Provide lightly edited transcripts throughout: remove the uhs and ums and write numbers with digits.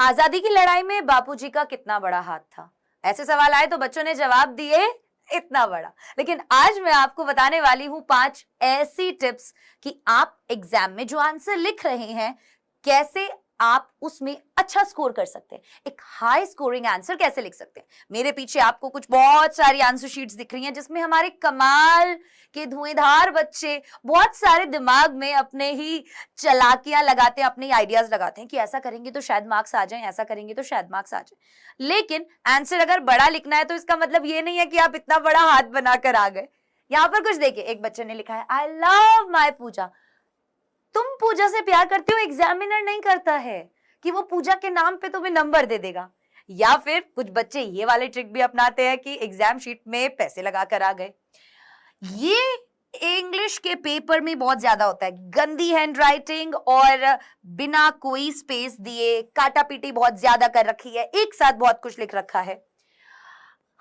आजादी की लड़ाई में बापूजी का कितना बड़ा हाथ था? ऐसे सवाल आए तो बच्चों ने जवाब दिए इतना बड़ा। लेकिन आज मैं आपको बताने वाली हूं 5 ऐसी टिप्स कि आप एग्जाम में जो आंसर लिख रहे हैं कैसे आप उसमें अच्छा स्कोर कर सकते हैं, एक हाई स्कोरिंग आंसर कैसे लिख सकते हैं। मेरे पीछे आपको कुछ बहुत सारी आंसर शीट्स दिख रही हैं जिसमें हमारे कमाल के धुएंधार बच्चे बहुत सारे दिमाग में अपने ही चालाकियां लगाते हैं, अपने आइडियाज लगाते हैं कि ऐसा करेंगे तो शायद मार्क्स आ जाएं, ऐसा करेंगे तो शायद मार्क्स आ जाए। लेकिन आंसर अगर बड़ा लिखना है तो इसका मतलब ये नहीं है कि आप इतना बड़ा हाथ बनाकर आ गए। यहां पर कुछ देखिए, एक बच्चे ने लिखा है आई लव माई पूजा। तुम पूजा से प्यार करते हो, एग्जामिनर नहीं करता है कि वो पूजा के नाम पे तुम्हें नंबर दे देगा। या फिर कुछ बच्चे ये वाले ट्रिक भी अपनाते हैं कि एग्जाम शीट में पैसे लगा कर आ गए। ये इंग्लिश के पेपर में बहुत ज्यादा होता है, गंदी हैंडराइटिंग और बिना कोई स्पेस दिए काटा पीटी बहुत ज्यादा कर रखी है, एक साथ बहुत कुछ लिख रखा है।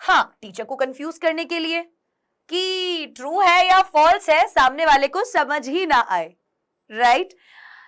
हाँ, टीचर को कंफ्यूज करने के लिए कि ट्रू है या फॉल्स है सामने वाले को समझ ही ना आए, राइट?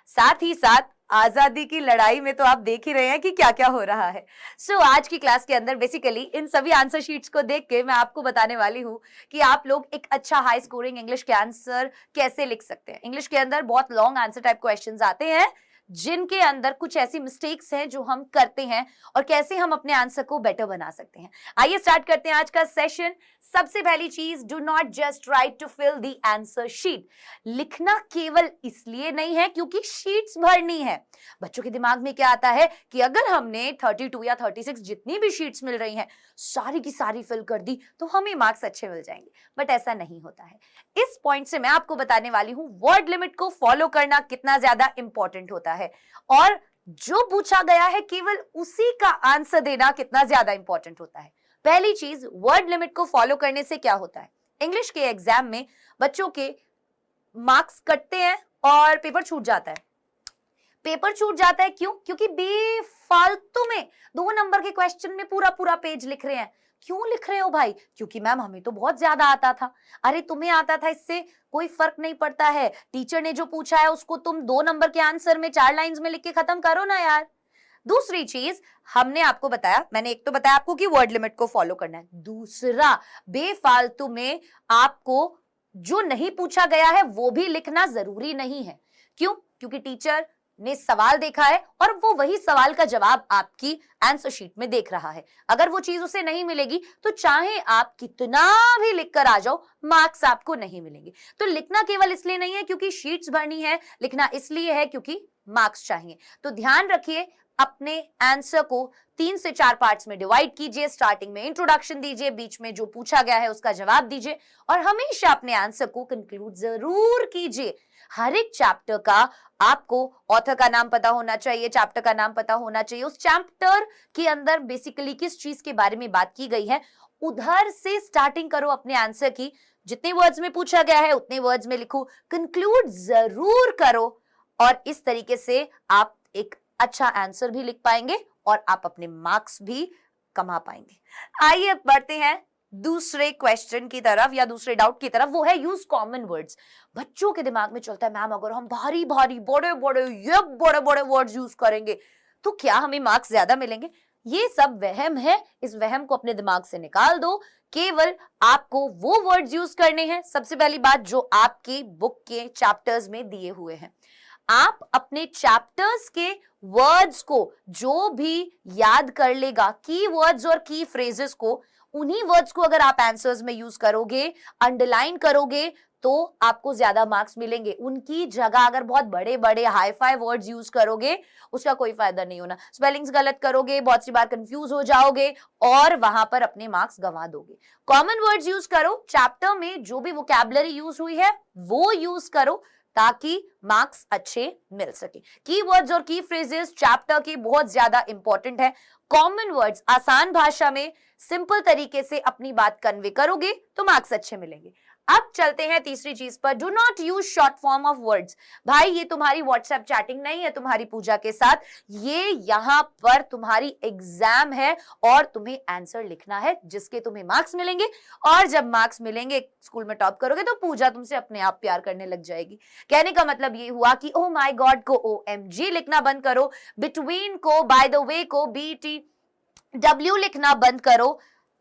साथ ही साथ आजादी की लड़ाई में तो आप देख ही रहे हैं कि क्या क्या हो रहा है। सो आज की क्लास के अंदर बेसिकली इन सभी आंसर शीट्स को देख के मैं आपको बताने वाली हूं कि आप लोग एक अच्छा हाई स्कोरिंग इंग्लिश के आंसर कैसे लिख सकते हैं। इंग्लिश के अंदर बहुत लॉन्ग आंसर टाइप क्वेश्चंस आते हैं जिनके अंदर कुछ ऐसी मिस्टेक्स हैं जो हम करते हैं और कैसे हम अपने आंसर को बेटर बना सकते हैं। आइए स्टार्ट करते हैं आज का सेशन। सबसे पहली चीज, do not just write to fill the answer sheet. लिखना केवल इसलिए नहीं है क्योंकि शीट्स भरनी है। बच्चों के दिमाग में क्या आता है कि अगर हमने 32 या 36 जितनी भी शीट्स मिल रही हैं सारी की सारी फिल कर दी तो हमें मार्क्स अच्छे मिल जाएंगे, बट ऐसा नहीं होता है। इस पॉइंट से मैं आपको बताने वाली हूं वर्ड लिमिट को फॉलो करना कितना ज्यादा इंपॉर्टेंट होता है और जो पूछा गया है केवल उसी का आंसर देना कितना ज्यादा इंपॉर्टेंट होता है। पहली चीज, वर्ड लिमिट को फॉलो करने से क्या होता है, इंग्लिश के एग्जाम में बच्चों के मार्क्स कटते हैं और पेपर छूट जाता है। पेपर छूट जाता है क्यों? क्योंकि बेफालतू में 2 नंबर के क्वेश्चन में पूरा पूरा पेज लिख रहे हैं। क्यों लिख रहे हो भाई? क्योंकि मैम हमें तो बहुत ज्यादा आता था। अरे तुम्हें आता था इससे कोई फर्क नहीं पड़ता है, टीचर ने जो पूछा है उसको तुम 2 नंबर के आंसर में 4 लाइंस में लिख के खत्म करो ना यार। दूसरी चीज हमने आपको बताया, मैंने एक तो बताया आपको कि वर्ड लिमिट को फॉलो करना है, दूसरा बेफालतू में आपको जो नहीं पूछा गया है वो भी लिखना जरूरी नहीं है। क्यों? क्योंकि टीचर ने सवाल देखा है और वो वही सवाल का जवाब आपकी आंसर शीट में देख रहा है। अगर वो चीज उसे नहीं मिलेगी तो चाहे आप कितना भी लिखकर आ जाओ मार्क्स आपको नहीं मिलेंगे। तो लिखना केवल इसलिए नहीं है क्योंकि शीट्स भरनी है, लिखना इसलिए है क्योंकि मार्क्स चाहिए। तो ध्यान रखिए, अपने आंसर को 3 से 4 पार्ट्स में डिवाइड कीजिए। स्टार्टिंग में इंट्रोडक्शन दीजिए, बीच में जो पूछा गया है उसका जवाब दीजिए और हमेशा अपने आंसर को कंक्लूड जरूर कीजिए। हर एक चैप्टर का आपको ऑथर का नाम पता होना चाहिए, चैप्टर का नाम पता होना चाहिए, उस चैप्टर के अंदर बेसिकली किस चीज के बारे में बात की गई है उधर से स्टार्टिंग करो अपने आंसर की। जितने वर्ड्स में पूछा गया है उतने वर्ड्स में लिखो, कंक्लूड जरूर करो और इस तरीके से आप एक अच्छा आंसर भी लिख पाएंगे और आप अपने मार्क्स भी कमा पाएंगे। आइए बढ़ते हैं दूसरे क्वेश्चन की तरफ या दूसरे डाउट की तरफ, वो है यूज कॉमन वर्ड्स। बच्चों के दिमाग में चलता है मैम अगर हम भारी भारी बड़े बड़े ये बड़े बड़े वर्ड्स यूज करेंगे तो क्या हमें मार्क्स ज्यादा मिलेंगे? ये सब वहम है, इस वहम को अपने दिमाग से निकाल दो। केवल आपको वो वर्ड्स यूज करने हैं, सबसे पहली बात, जो आपकी बुक के चैप्टर्स में दिए हुए हैं। आप अपने चैप्टर्स के वर्ड्स को जो भी याद कर लेगा, की वर्ड्स और की फ्रेजेस को, उन्हीं वर्ड्स को अगर आप आंसर्स में यूज करोगे, अंडरलाइन करोगे तो आपको ज्यादा मार्क्स मिलेंगे। उनकी जगह अगर बहुत बड़े बड़े हाई फाई वर्ड्स यूज करोगे उसका कोई फायदा नहीं होना। स्पेलिंग्स गलत करोगे, बहुत सी बार कंफ्यूज हो जाओगे और वहां पर अपने मार्क्स गंवा दोगे। कॉमन वर्ड्स यूज करो, चैप्टर में जो भी वोकैबुलरी यूज हुई है वो यूज करो ताकि मार्क्स अच्छे मिल सके। कीवर्ड्स और की फ्रेजेस चैप्टर के बहुत ज्यादा इंपॉर्टेंट है। कॉमन वर्ड्स आसान भाषा में सिंपल तरीके से अपनी बात कन्वे करोगे तो मार्क्स अच्छे मिलेंगे। अब चलते हैं तीसरी चीज पर, do not use short form of words. भाई ये तुम्हारी व्हाट्सएप चैटिंग नहीं है तुम्हारी पूजा के साथ, ये यहां पर तुम्हारी एग्जाम है और तुम्हें आंसर लिखना है जिसके तुम्हें मार्क्स मिलेंगे, और जब मार्क्स मिलेंगे, स्कूल में टॉप करोगे तो पूजा तुमसे अपने आप प्यार करने लग जाएगी। कहने का मतलब ये हुआ कि ओ माय गॉड को OMG लिखना बंद करो, बिटवीन को, बाय द वे को BTW लिखना बंद करो।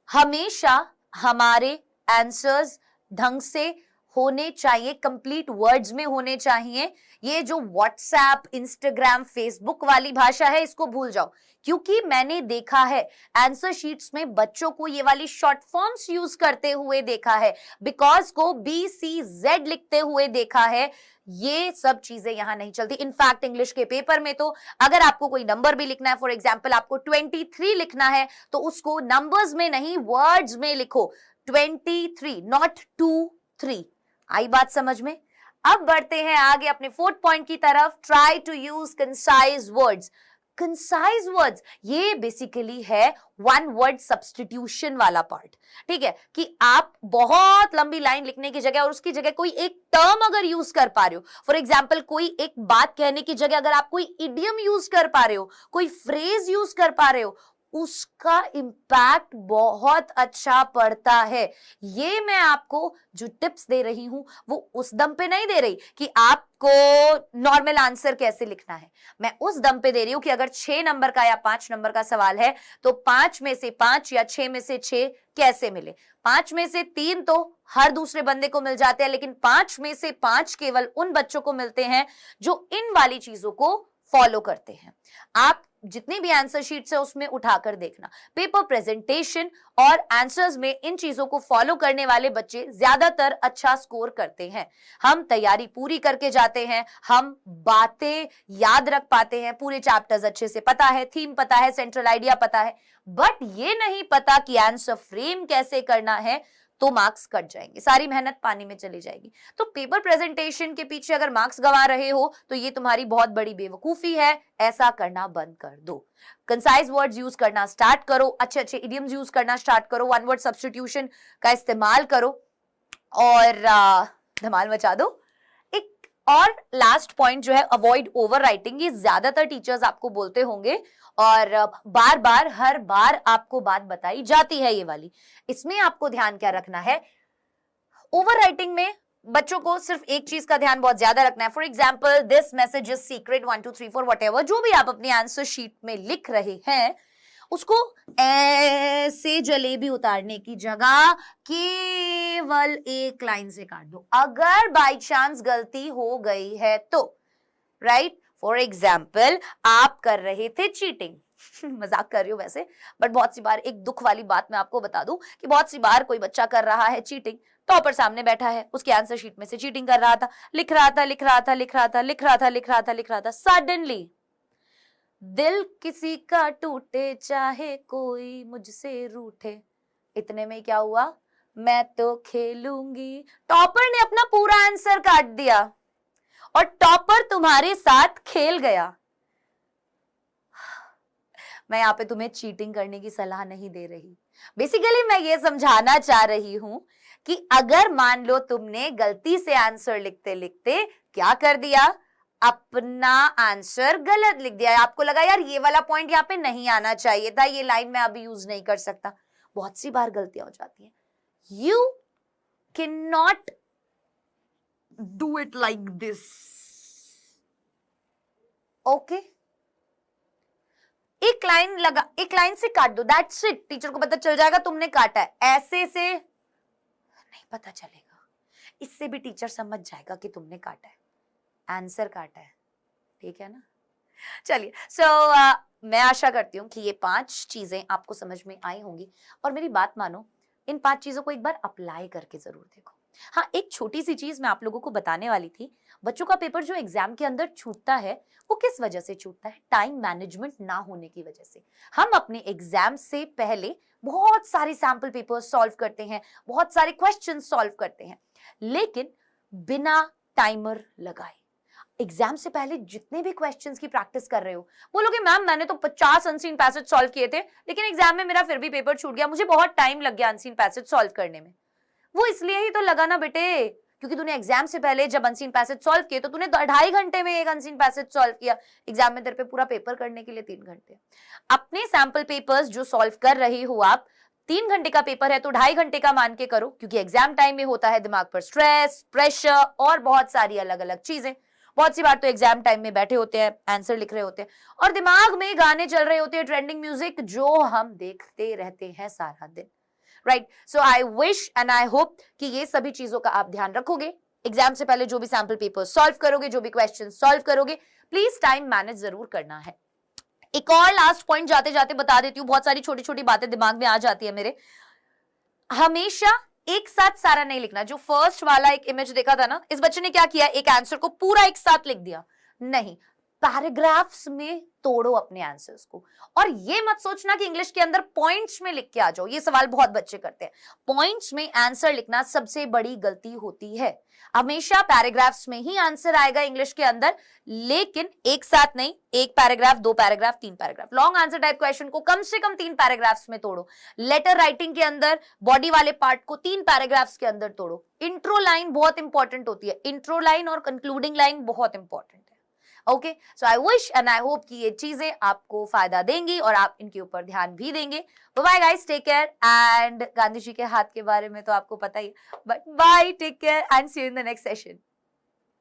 हमेशा हमारे आंसर्स ढंग से होने चाहिए, कंप्लीट वर्ड्स में होने चाहिए। ये जो व्हाट्सएप, इंस्टाग्राम, फेसबुक वाली भाषा है इसको भूल जाओ, क्योंकि मैंने देखा है आंसर शीट्स में बच्चों को ये वाली शॉर्ट फॉर्म्स यूज करते हुए देखा है, बिकॉज को BCZ लिखते हुए देखा है। ये सब चीजें यहां नहीं चलती। इनफैक्ट इंग्लिश के पेपर में तो अगर आपको कोई नंबर भी लिखना है, फॉर एग्जाम्पल आपको 23 लिखना है, तो उसको नंबर्स में नहीं वर्ड्स में लिखो, 23 नॉट 23। आई बात समझ में? अब बढ़ते हैं आगे अपने 4th पॉइंट की तरफ, try to use concise words. Concise words ये बेसिकली है वन वर्ड सब्स्टिट्यूशन वाला पार्ट। ठीक है, कि आप बहुत लंबी लाइन लिखने की जगह और उसकी जगह कोई एक टर्म अगर यूज कर पा रहे हो, फॉर एग्जाम्पल कोई एक बात कहने की जगह अगर आप कोई इडियम यूज कर पा रहे हो, कोई फ्रेज यूज कर पा रहे हो, उसका इंपैक्ट बहुत अच्छा पड़ता है। ये मैं आपको जो टिप्स दे रही हूं वो उस दम पे नहीं दे रही कि आपको नॉर्मल आंसर कैसे लिखना है, मैं उस दम पे दे रही हूं कि अगर 6 नंबर का या 5 नंबर का सवाल है तो 5 में से 5 या 6 में से 6 कैसे मिले। 5 में से 3 तो हर दूसरे बंदे को मिल जाते हैं, लेकिन 5 में से 5 केवल उन बच्चों को मिलते हैं जो इन वाली चीजों को फॉलो करते हैं। आप जितनी भी आंसर शीट्स है उसमें उठाकर देखना, पेपर प्रेजेंटेशन और आंसर्स में इन चीजों को फॉलो करने वाले बच्चे ज्यादातर अच्छा स्कोर करते हैं। हम तैयारी पूरी करके जाते हैं, हम बातें याद रख पाते हैं, पूरे चैप्टर्स अच्छे से पता है, थीम पता है, सेंट्रल आइडिया पता है, बट ये नहीं पता कि आंसर फ्रेम कैसे करना है, तो मार्क्स कट जाएंगे, सारी मेहनत पानी में चली जाएगी। तो पेपर प्रेजेंटेशन के पीछे अगर मार्क्स गंवा रहे हो तो ये तुम्हारी बहुत बड़ी बेवकूफी है, ऐसा करना बंद कर दो। कंसाइज वर्ड्स यूज करना स्टार्ट करो, अच्छे अच्छे इडियम्स यूज करना स्टार्ट करो, वन वर्ड सब्स्टिट्यूशन का इस्तेमाल करो और धमाल मचा दो। एक और लास्ट पॉइंट जो है, अवॉइड ओवर राइटिंग। ये ज्यादातर टीचर्स आपको बोलते होंगे और बार बार हर बार आपको बात बताई जाती है ये वाली। इसमें आपको ध्यान क्या रखना है, ओवर राइटिंग में बच्चों को सिर्फ एक चीज का ध्यान बहुत ज्यादा रखना है। For example, this message is secret 1 2 3 4 whatever, जो भी आप अपनी आंसर शीट में लिख रहे हैं उसको ऐसे जलेबी उतारने की जगह केवल एक लाइन से काट दो। अगर बाई चांस गलती हो गई है तो, राइट, फॉर एग्जाम्पल आप कर रहे थे चीटिंग मजाक कर रही हूं वैसे, बट बहुत सी बार एक दुख वाली बात मैं आपको बता दूं कि बहुत सी बार कोई बच्चा कर रहा है चीटिंग, टॉपर सामने बैठा है, उसके आंसर शीट में से चीटिंग कर रहा था, लिख रहा था, सडनली दिल किसी का टूटे चाहे कोई मुझसे रूठे, इतने में क्या हुआ, मैं तो खेलूंगी। टॉपर ने अपना पूरा आंसर काट दिया और टॉपर तुम्हारे साथ खेल गया। मैं यहाँ पे तुम्हें चीटिंग करने की सलाह नहीं दे रही, बेसिकली मैं ये समझाना चाह रही हूं कि अगर मान लो तुमने गलती से आंसर लिखते लिखते क्या कर दिया, अपना आंसर गलत लिख दिया, आपको लगा यार ये वाला पॉइंट यहाँ पे नहीं आना चाहिए था, ये लाइन मैं अभी यूज नहीं कर सकता। बहुत सी बार गलतियां हो जाती हैं। You can not do it like this, okay? एक लाइन से काट दो, दैट्स इट। टीचर को पता चल जाएगा तुमने काटा है, ऐसे से नहीं पता चलेगा, इससे भी टीचर समझ जाएगा कि तुमने काटा है, आंसर काटा है, ठीक है ना? चलिए, मैं आशा करती हूँ कि ये 5 चीजें आपको समझ में आई होंगी और मेरी बात मानो, इन 5 चीजों को एक बार अप्लाई करके जरूर देखो। हाँ, एक छोटी सी चीज मैं आप लोगों को बताने वाली थी, बच्चों का पेपर जो एग्जाम के अंदर छूटता है वो किस वजह से छूटता है? टाइम मैनेजमेंट ना होने की वजह से। हम अपने एग्जाम से पहले बहुत सारे सैंपल पेपर्स सॉल्व करते हैं, बहुत सारे क्वेश्चन सॉल्व करते हैं, लेकिन बिना टाइमर लगाए। एग्जाम से पहले जितने भी क्वेश्चंस की प्रैक्टिस कर रहे हो, बोलोगे मैम मैंने तो 50 अनसीन पैसेज सॉल्व किए थे, लेकिन एग्जाम में मेरा फिर भी पेपर छूट गया, मुझे बहुत टाइम लग गया अनसीन पैसेज सॉल्व करने में। वो इसलिए ही तो लगा ना बेटे, क्योंकि तूने एग्जाम से पहले जब अनसीन पैसेज सॉल्व किए तो तूने 2.5 घंटे में एक अनसीन पैसेज सॉल्व किया, एग्जाम में तेरे पे पूरा पेपर करने के लिए 3 घंटे। अपने सैंपल पेपर्स जो सॉल्व कर रही हो आप, 3 घंटे का पेपर है तो 2.5 घंटे का मान के करो, क्योंकि एग्जाम टाइम में होता है दिमाग पर स्ट्रेस, प्रेशर और बहुत सारी अलग अलग चीजें। बहुत सी बार तो एग्जाम टाइम में बैठे होते हैं, आंसर लिख रहे होते हैं और दिमाग में गाने चल रहे होते हैं, ट्रेंडिंग म्यूजिक, जो हम देखते रहते हैं सारा दिन, right. So I wish and I hope कि ये सभी चीजों का आप ध्यान रखोगे। एग्जाम से पहले जो भी सैंपल पेपर सॉल्व करोगे, जो भी क्वेश्चन सॉल्व करोगे, प्लीज टाइम मैनेज जरूर करना है। एक और लास्ट पॉइंट जाते जाते बता देती हूँ, बहुत सारी छोटी छोटी बातें दिमाग में आ जाती है मेरे। हमेशा एक साथ सारा नहीं लिखना। जो फर्स्ट वाला एक इमेज देखा था ना, इस बच्चे ने क्या किया, एक आंसर को पूरा एक साथ लिख दिया। नहीं, पैराग्राफ्स में तोड़ो अपने आंसर्स को। और ये मत सोचना कि इंग्लिश के अंदर पॉइंट्स में लिख के आ जाओ, ये सवाल बहुत बच्चे करते हैं। पॉइंट्स में आंसर लिखना सबसे बड़ी गलती होती है। हमेशा पैराग्राफ्स में ही आंसर आएगा इंग्लिश के अंदर, लेकिन एक साथ नहीं, एक paragraph, 2 paragraph, 3 paragraph. Long answer type question को कम से कम 3 पैराग्राफ्स में तोड़ो। लेटर राइटिंग के अंदर बॉडी वाले पार्ट को 3 पैराग्राफ्स के अंदर तोड़ो। इंट्रो लाइन बहुत इंपॉर्टेंट होती है, इंट्रो लाइन और कंक्लूडिंग लाइन बहुत इंपॉर्टेंट है। Okay, so I wish and I hope कि ये चीजें आपको फायदा देंगी और आप इनके ऊपर ध्यान भी देंगे। Bye guys, take care. And Gandhi ji के हाथ के बारे में तो आपको पता ही, but bye, take care and see you in the next session.